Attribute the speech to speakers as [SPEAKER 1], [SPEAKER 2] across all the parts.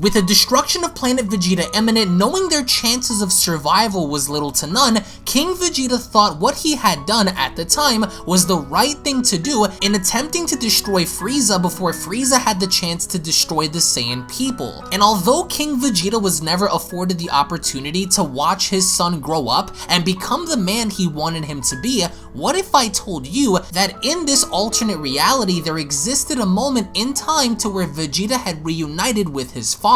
[SPEAKER 1] With the destruction of planet Vegeta imminent, knowing their chances of survival was little to none, King Vegeta thought what he had done at the time was the right thing to do in attempting to destroy Frieza before Frieza had the chance to destroy the Saiyan people. And although King Vegeta was never afforded the opportunity to watch his son grow up and become the man he wanted him to be, what if I told you that in this alternate reality there existed a moment in time to where Vegeta had reunited with his father?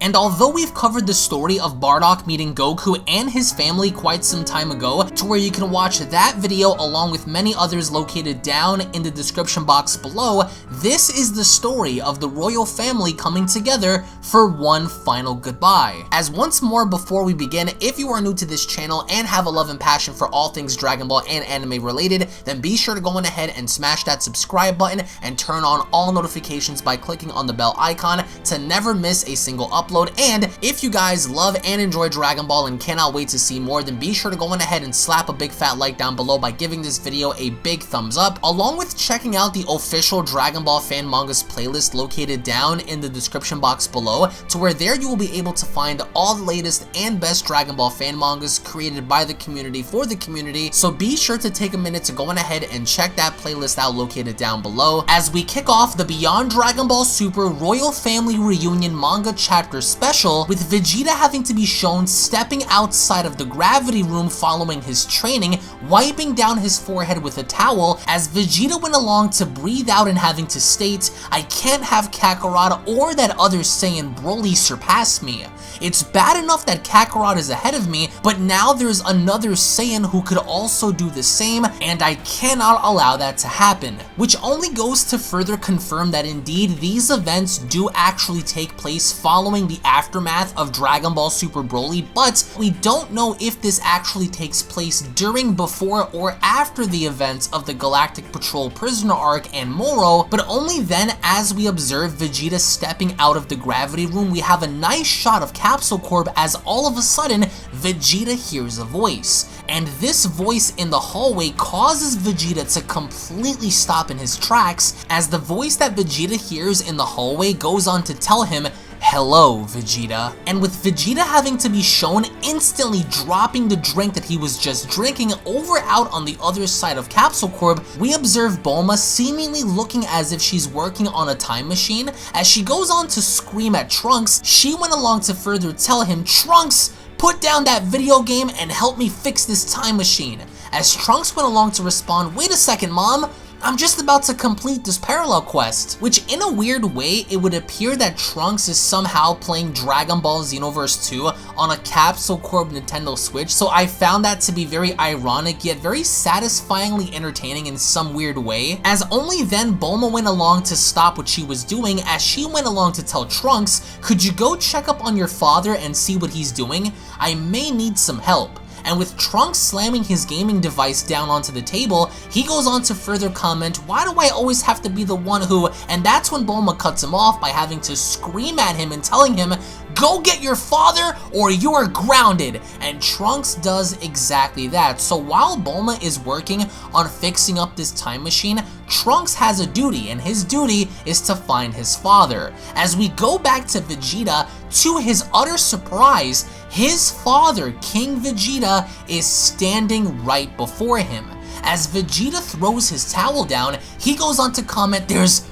[SPEAKER 1] And although we've covered the story of Bardock meeting Goku and his family quite some time ago, to where you can watch that video along with many others located down in the description box below, this is the story of the royal family coming together for one final goodbye. As once more before we begin, if you are new to this channel and have a love and passion for all things Dragon Ball and anime related, then be sure to go on ahead and smash that subscribe button and turn on all notifications by clicking on the bell icon to never miss a single upload. And if you guys love and enjoy Dragon Ball and cannot wait to see more, then be sure to go on ahead and slap a big fat like down below by giving this video a big thumbs up, along with checking out the official Dragon Ball fan mangas playlist located down in the description box below, to where there you will be able to find all the latest and best Dragon Ball fan mangas created by the community for the community. So be sure to take a minute to go on ahead and check that playlist out located down below as we kick off the Beyond Dragon Ball Super Royal Family Reunion manga chapter special, with Vegeta having to be shown stepping outside of the gravity room following his training, wiping down his forehead with a towel as Vegeta went along to breathe out and having to state, "I can't have Kakarot or that other Saiyan Broly surpass me. It's bad enough that Kakarot is ahead of me, but now there's another Saiyan who could also do the same, and I cannot allow that to happen." Which only goes to further confirm that indeed these events do actually take place following the aftermath of Dragon Ball Super Broly, but we don't know if this actually takes place during, before, or after the events of the Galactic Patrol Prisoner arc and Moro, but only then as we observe Vegeta stepping out of the gravity room, we have a nice shot of Capsule Corp as all of a sudden Vegeta hears a voice. And this voice in the hallway causes Vegeta to completely stop in his tracks, as the voice that Vegeta hears in the hallway goes on to tell him, "Hello, Vegeta." And with Vegeta having to be shown instantly dropping the drink that he was just drinking over out on the other side of Capsule Corp, we observe Bulma seemingly looking as if she's working on a time machine. As she goes on to scream at Trunks, she went along to further tell him, "Trunks, put down that video game and help me fix this time machine." As Trunks went along to respond, "Wait a second, Mom, I'm just about to complete this parallel quest," which in a weird way, it would appear that Trunks is somehow playing Dragon Ball Xenoverse 2 on a Capsule Corp Nintendo Switch, so I found that to be very ironic yet very satisfyingly entertaining in some weird way, as only then Bulma went along to stop what she was doing as she went along to tell Trunks, "Could you go check up on your father and see what he's doing? I may need some help." And with Trunks slamming his gaming device down onto the table, he goes on to further comment, "Why do I always have to be the one who," and that's when Bulma cuts him off by having to scream at him and telling him, "Go get your father or you're grounded." And Trunks does exactly that. So while Bulma is working on fixing up this time machine, Trunks has a duty, and his duty is to find his father. As we go back to Vegeta, to his utter surprise, his father, King Vegeta, is standing right before him. As Vegeta throws his towel down, he goes on to comment, there's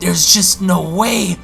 [SPEAKER 1] just no way,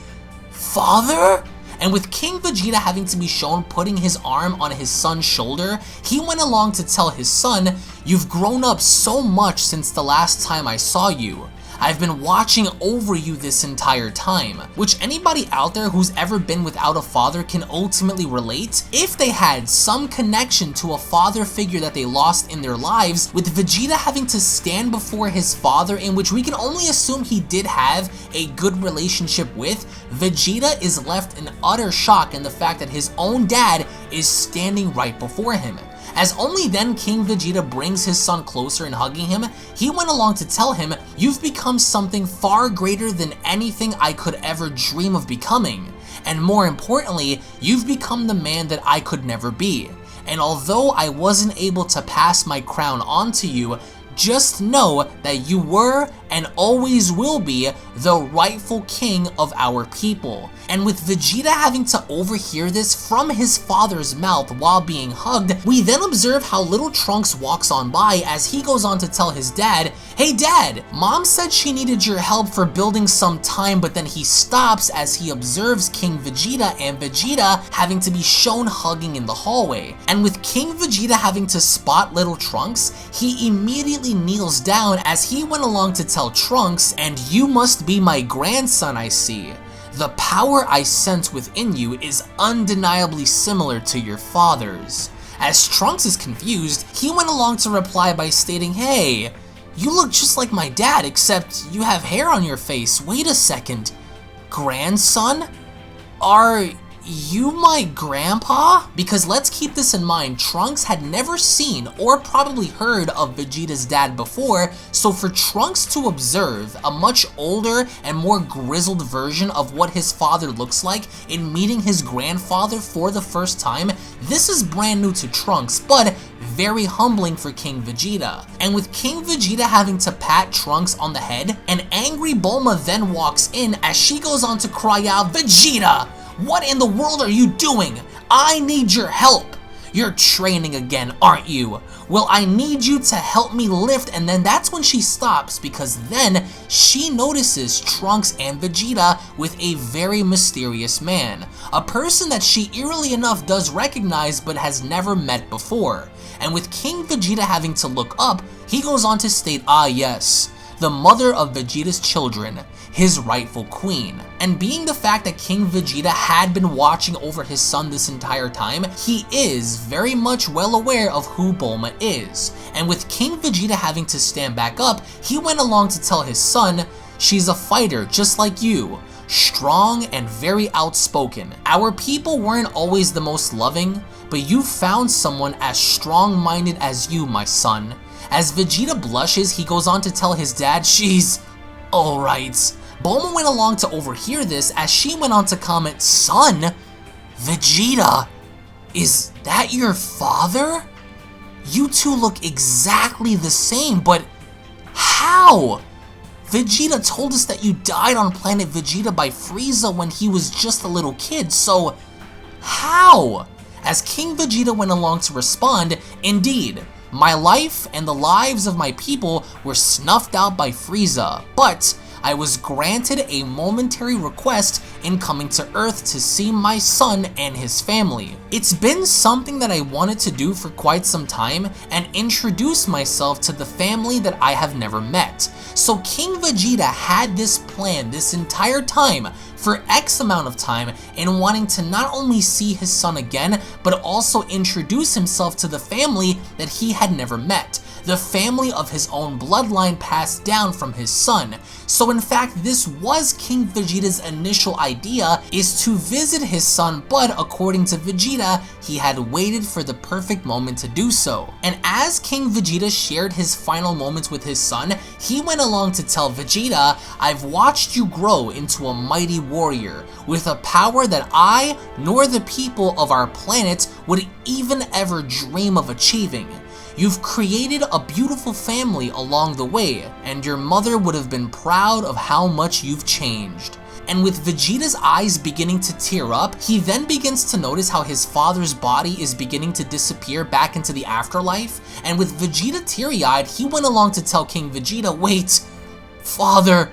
[SPEAKER 1] father?" And with King Vegeta having to be shown putting his arm on his son's shoulder, he went along to tell his son, "You've grown up so much since the last time I saw you. I've been watching over you this entire time," which anybody out there who's ever been without a father can ultimately relate if they had some connection to a father figure that they lost in their lives. With Vegeta having to stand before his father, in which we can only assume he did have a good relationship with, Vegeta is left in utter shock in the fact that his own dad is standing right before him. As only then King Vegeta brings his son closer and hugging him, he went along to tell him, "You've become something far greater than anything I could ever dream of becoming. And more importantly, you've become the man that I could never be. And although I wasn't able to pass my crown on to you, just know that you were and always will be the rightful king of our people. And with Vegeta having to overhear this from his father's mouth while being hugged, we then observe how little Trunks walks on by as he goes on to tell his dad, "Hey dad, mom said she needed your help for building some time," but then he stops as he observes King Vegeta and Vegeta having to be shown hugging in the hallway. And with King Vegeta having to spot little Trunks, he immediately kneels down as he went along to tell Trunks, "And you must be my grandson, I see. The power I sense within you is undeniably similar to your father's." As Trunks is confused, he went along to reply by stating, "Hey, you look just like my dad, except you have hair on your face. Wait a second. Grandson? Are you my grandpa?" Because let's keep this in mind, Trunks had never seen or probably heard of Vegeta's dad before, so for Trunks to observe a much older and more grizzled version of what his father looks like in meeting his grandfather for the first time, this is brand new to Trunks, but very humbling for King Vegeta. And with King Vegeta having to pat Trunks on the head, an angry Bulma then walks in as she goes on to cry out, "Vegeta! What in the world are you doing? I need your help. You're training again, aren't you? Well, I need you to help me lift." And then that's when she stops, because then she notices Trunks and Vegeta with a very mysterious man. A person that she eerily enough does recognize but has never met before. And with King Vegeta having to look up, he goes on to state, "Ah yes, the mother of Vegeta's children, his rightful queen." And being the fact that King Vegeta had been watching over his son this entire time, he is very much well aware of who Bulma is. And with King Vegeta having to stand back up, he went along to tell his son, "She's a fighter just like you, strong and very outspoken. Our people weren't always the most loving, but you found someone as strong-minded as you, my son." As Vegeta blushes, he goes on to tell his dad, "She's alright." Bulma went along to overhear this as she went on to comment, "Son? Vegeta? Is that your father? You two look exactly the same, but how? Vegeta told us that you died on planet Vegeta by Frieza when he was just a little kid, so how?" As King Vegeta went along to respond, "Indeed, my life and the lives of my people were snuffed out by Frieza, but I was granted a momentary request in coming to Earth to see my son and his family. It's been something that I wanted to do for quite some time and introduce myself to the family that I have never met." So King Vegeta had this plan this entire time for X amount of time in wanting to not only see his son again, but also introduce himself to the family that he had never met. The family of his own bloodline passed down from his son. So in fact, this was King Vegeta's initial idea, is to visit his son, but according to Vegeta, he had waited for the perfect moment to do so. And as King Vegeta shared his final moments with his son, he went along to tell Vegeta, "I've watched you grow into a mighty warrior with a power that I, nor the people of our planet, would even ever dream of achieving. You've created a beautiful family along the way, and your mother would have been proud of how much you've changed." And with Vegeta's eyes beginning to tear up, he then begins to notice how his father's body is beginning to disappear back into the afterlife. And with Vegeta teary-eyed, he went along to tell King Vegeta, "Wait, Father,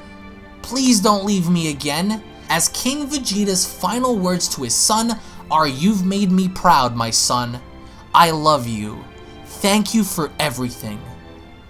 [SPEAKER 1] please don't leave me again." As King Vegeta's final words to his son are, "You've made me proud, my son. I love you. Thank you for everything.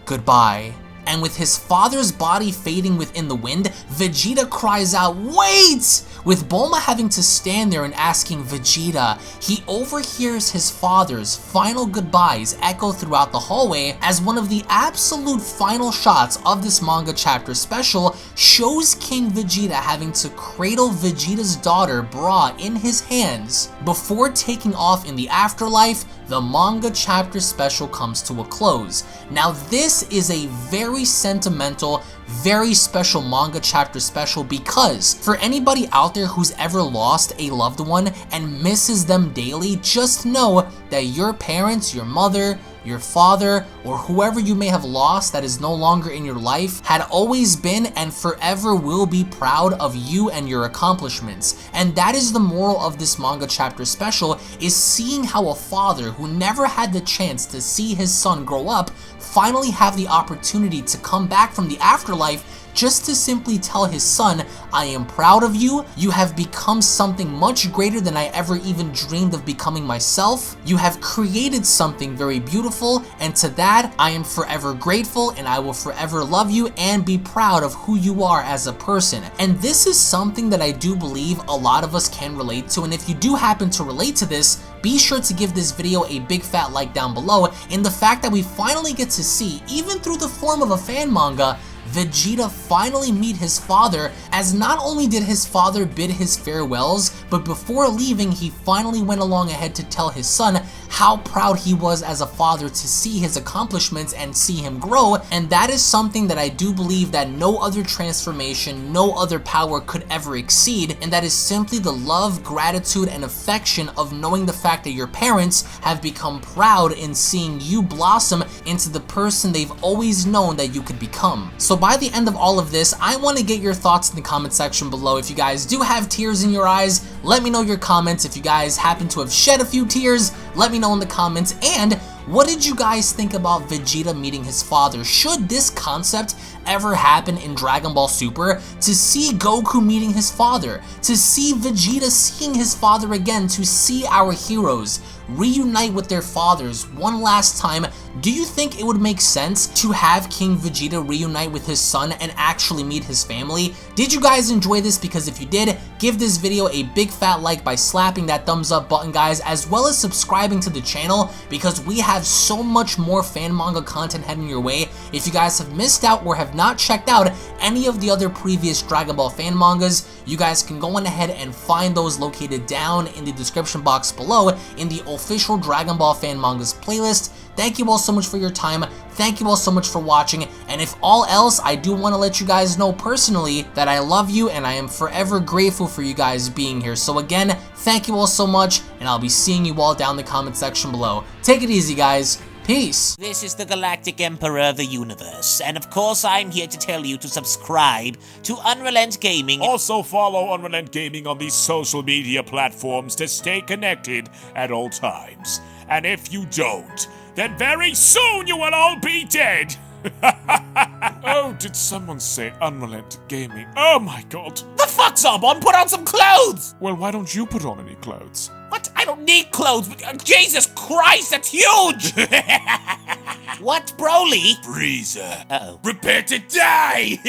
[SPEAKER 1] Goodbye." And with his father's body fading within the wind, Vegeta cries out, "Wait!" With Bulma having to stand there and asking Vegeta, he overhears his father's final goodbyes echo throughout the hallway as one of the absolute final shots of this manga chapter special shows King Vegeta having to cradle Vegeta's daughter Bra in his hands before taking off in the afterlife. The manga chapter special comes to a close. Now this is a very sentimental, very special manga chapter special, because for anybody out there who's ever lost a loved one and misses them daily, just know that your parents, your mother, your father, or whoever you may have lost that is no longer in your life had always been and forever will be proud of you and your accomplishments. And that is the moral of this manga chapter special, is seeing how a father who never had the chance to see his son grow up finally have the opportunity to come back from the afterlife just to simply tell his son, I am proud of you, you have become something much greater than I ever even dreamed of becoming myself, you have created something very beautiful, and to that, I am forever grateful and I will forever love you and be proud of who you are as a person. And this is something that I do believe a lot of us can relate to, and if you do happen to relate to this, be sure to give this video a big fat like down below, in the fact that we finally get to see, even through the form of a fan manga, Vegeta finally meet his father, as not only did his father bid his farewells, but before leaving he finally went along ahead to tell his son how proud he was as a father to see his accomplishments and see him grow, and that is something that I do believe that no other transformation, no other power could ever exceed, and that is simply the love, gratitude, and affection of knowing the fact that your parents have become proud in seeing you blossom into the person they've always known that you could become. So by the end of all of this, I want to get your thoughts in the comment section below. If you guys do have tears in your eyes, let me know your comments. If you guys happen to have shed a few tears, let me know in the comments. And what did you guys think about Vegeta meeting his father? Should this concept ever happen in Dragon Ball Super? To see Goku meeting his father, to see Vegeta seeing his father again, to see our heroes reunite with their fathers one last time, do you think it would make sense to have King Vegeta reunite with his son and actually meet his family? Did you guys enjoy this? Because if you did, give this video a big fat like by slapping that thumbs up button, guys, as well as subscribing to the channel, because we have so much more fan manga content heading your way. If you guys have missed out or have not checked out any of the other previous Dragon Ball fan mangas, you guys can go on ahead and find those located down in the description box below in the official Dragon Ball fan mangas playlist. Thank you all so much for your time. Thank you all so much for watching. And if all else, I do want to let you guys know personally that I love you and I am forever grateful for you guys being here. So again, thank you all so much, and I'll be seeing you all down in the comment section below. Take it easy, guys. Peace.
[SPEAKER 2] This is the Galactic Emperor of the Universe, and of course I'm here to tell you to subscribe to UnrealEntGaming.
[SPEAKER 3] Also follow UnrealEntGaming on these social media platforms to stay connected at all times. And if you don't, then very soon you will all be dead! Oh, did someone say UnrealEntGaming? Oh my god.
[SPEAKER 2] The fuck's up, on? Put on some clothes!
[SPEAKER 3] Well, why don't you put on any clothes?
[SPEAKER 2] What? I don't need clothes. Jesus Christ, that's huge! What, Broly?
[SPEAKER 3] Freezer.
[SPEAKER 2] Uh-oh.
[SPEAKER 3] Prepare to die!